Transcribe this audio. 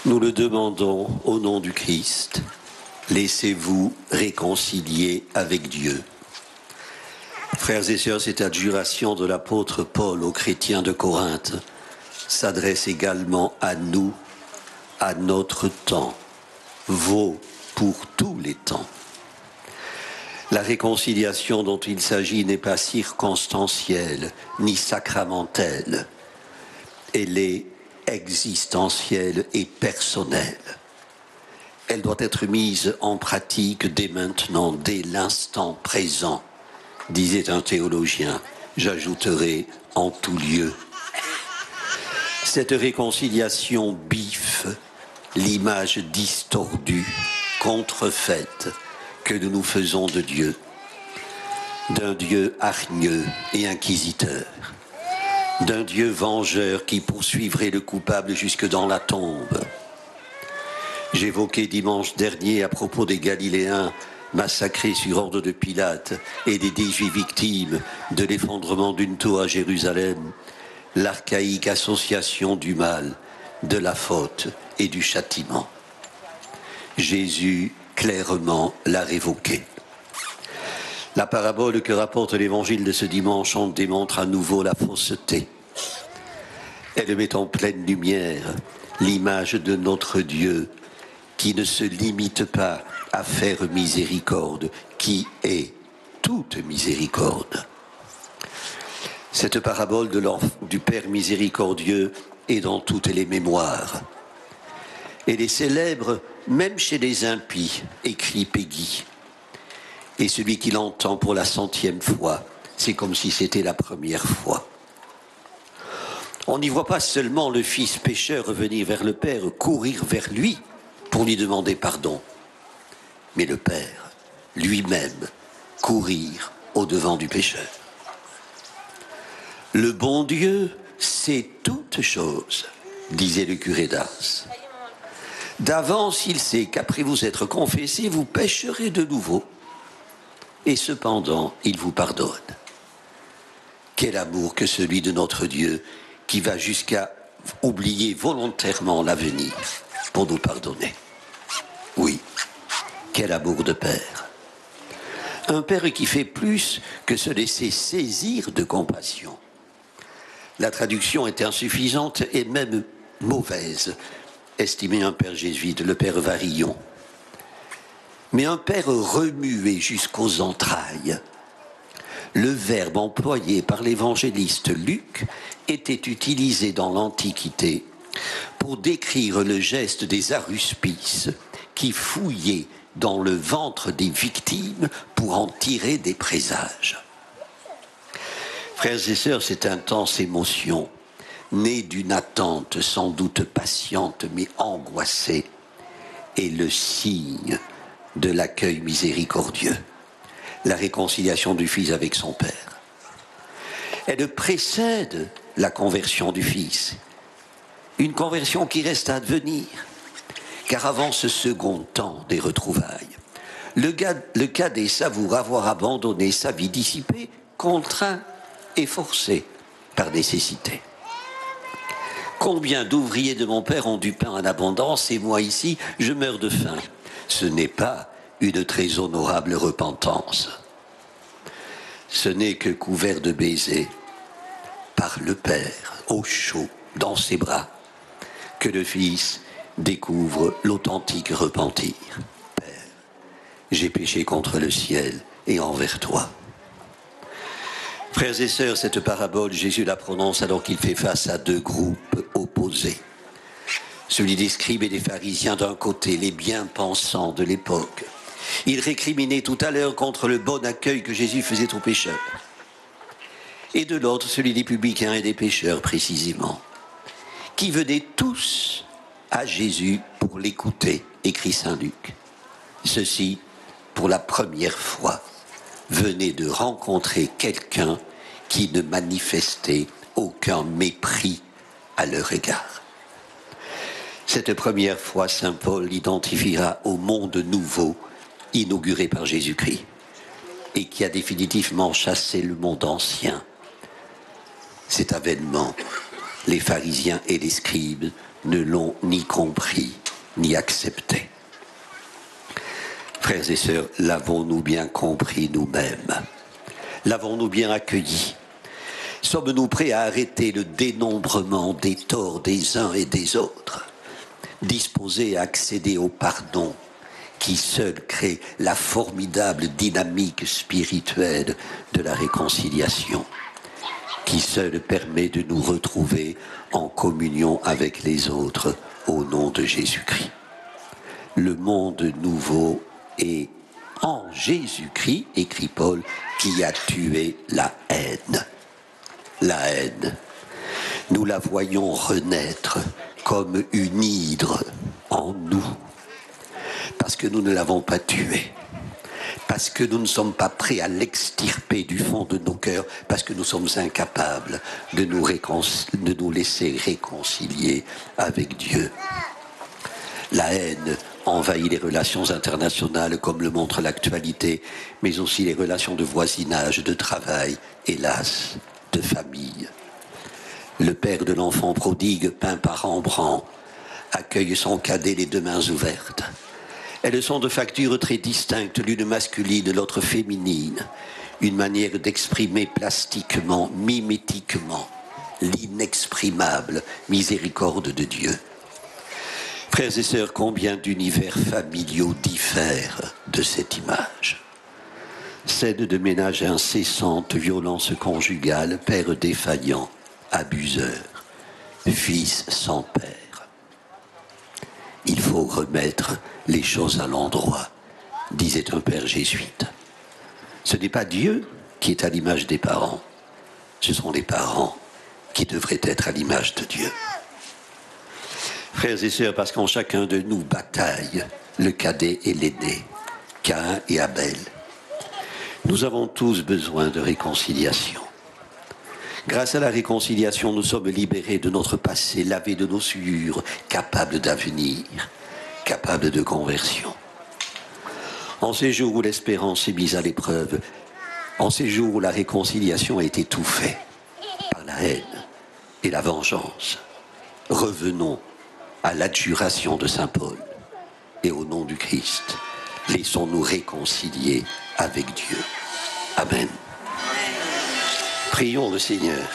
Nous le demandons au nom du Christ. Laissez-vous réconcilier avec Dieu. Frères et sœurs, cette adjuration de l'apôtre Paul aux chrétiens de Corinthe s'adresse également à nous, à notre temps, vaut pour tous les temps. La réconciliation dont il s'agit n'est pas circonstancielle ni sacramentelle. Elle est existentielle et personnelle. Elle doit être mise en pratique dès maintenant, dès l'instant présent, disait un théologien. J'ajouterai en tout lieu. Cette réconciliation biffe l'image distordue, contrefaite que nous nous faisons de Dieu, d'un Dieu hargneux et inquisiteur, d'un Dieu vengeur qui poursuivrait le coupable jusque dans la tombe. J'évoquais dimanche dernier à propos des Galiléens massacrés sur ordre de Pilate et des 18 victimes de l'effondrement d'une tour à Jérusalem, l'archaïque association du mal, de la faute et du châtiment. Jésus clairement l'a révoqué. La parabole que rapporte l'évangile de ce dimanche en démontre à nouveau la fausseté. Elle met en pleine lumière l'image de notre Dieu qui ne se limite pas à faire miséricorde, qui est toute miséricorde. Cette parabole du Père miséricordieux est dans toutes les mémoires. Elle est célèbre même chez les impies, écrit Péguy. Et celui qui l'entend pour la 100e fois, c'est comme si c'était la première fois. On n'y voit pas seulement le fils pécheur revenir vers le Père, courir vers lui pour lui demander pardon, mais le Père lui-même courir au-devant du pécheur. Le bon Dieu sait toutes choses, disait le curé d'Ars. D'avance, il sait qu'après vous être confessé, vous pécherez de nouveau. Et cependant, il vous pardonne. Quel amour que celui de notre Dieu qui va jusqu'à oublier volontairement l'avenir pour nous pardonner. Oui, quel amour de Père. Un Père qui fait plus que se laisser saisir de compassion. La traduction est insuffisante et même mauvaise, estimait un père jésuite, le père Varillon. Mais un père remué jusqu'aux entrailles. Le verbe employé par l'évangéliste Luc était utilisé dans l'Antiquité pour décrire le geste des aruspices qui fouillaient dans le ventre des victimes pour en tirer des présages. Frères et sœurs, cette intense émotion, née d'une attente sans doute patiente mais angoissée, est le signe de l'accueil miséricordieux, la réconciliation du Fils avec son Père. Elle précède la conversion du Fils, une conversion qui reste à venir, car avant ce second temps des retrouvailles, le cas d'Ésav pour avoir abandonné sa vie dissipée, contraint et forcé par nécessité. Combien d'ouvriers de mon père ont du pain en abondance et moi ici, je meurs de faim. Ce n'est pas une très honorable repentance. Ce n'est que couvert de baisers par le Père, au chaud, dans ses bras, que le Fils découvre l'authentique repentir. Père, j'ai péché contre le ciel et envers toi. Frères et sœurs, cette parabole, Jésus la prononce alors qu'il fait face à deux groupes opposés. Celui des scribes et des pharisiens d'un côté, les bien-pensants de l'époque. Ils récriminaient tout à l'heure contre le bon accueil que Jésus faisait aux pécheurs. Et de l'autre, celui des publicains et des pécheurs, précisément, qui venaient tous à Jésus pour l'écouter, écrit saint Luc. Ceux-ci, pour la première fois, venaient de rencontrer quelqu'un qui ne manifestait aucun mépris à leur égard. Cette première fois, saint Paul l'identifiera au monde nouveau inauguré par Jésus-Christ et qui a définitivement chassé le monde ancien. Cet avènement, les pharisiens et les scribes ne l'ont ni compris, ni accepté. Frères et sœurs, l'avons-nous bien compris nous-mêmes? L'avons-nous bien accueilli? Sommes-nous prêts à arrêter le dénombrement des torts des uns et des autres, disposés à accéder au pardon qui seul crée la formidable dynamique spirituelle de la réconciliation, qui seul permet de nous retrouver en communion avec les autres au nom de Jésus-Christ? Le monde nouveau est en Jésus-Christ, écrit Paul, qui a tué la haine. La haine, nous la voyons renaître comme une hydre en nous, parce que nous ne l'avons pas tuée, parce que nous ne sommes pas prêts à l'extirper du fond de nos cœurs, parce que nous sommes incapables de nous laisser réconcilier avec Dieu. La haine envahit les relations internationales comme le montre l'actualité, mais aussi les relations de voisinage, de travail, hélas, de famille. Le père de l'enfant prodigue, peint par Rembrandt, accueille son cadet les deux mains ouvertes. Elles sont de factures très distinctes, l'une masculine, l'autre féminine, une manière d'exprimer plastiquement, mimétiquement, l'inexprimable miséricorde de Dieu. Frères et sœurs, combien d'univers familiaux diffèrent de cette image? Scène de ménage incessante, violence conjugale, père défaillant, abuseur, fils sans père. Il faut remettre les choses à l'endroit, disait un père jésuite. Ce n'est pas Dieu qui est à l'image des parents, ce sont les parents qui devraient être à l'image de Dieu. Frères et sœurs, parce qu'en chacun de nous bataille le cadet et l'aîné, Caïn et Abel. Nous avons tous besoin de réconciliation. Grâce à la réconciliation, nous sommes libérés de notre passé, lavés de nos souillures, capables d'avenir, capables de conversion. En ces jours où l'espérance est mise à l'épreuve, en ces jours où la réconciliation est étouffée par la haine et la vengeance, revenons à l'adjuration de saint Paul. Et au nom du Christ, laissons-nous réconcilier avec Dieu. Amen. Prions le Seigneur.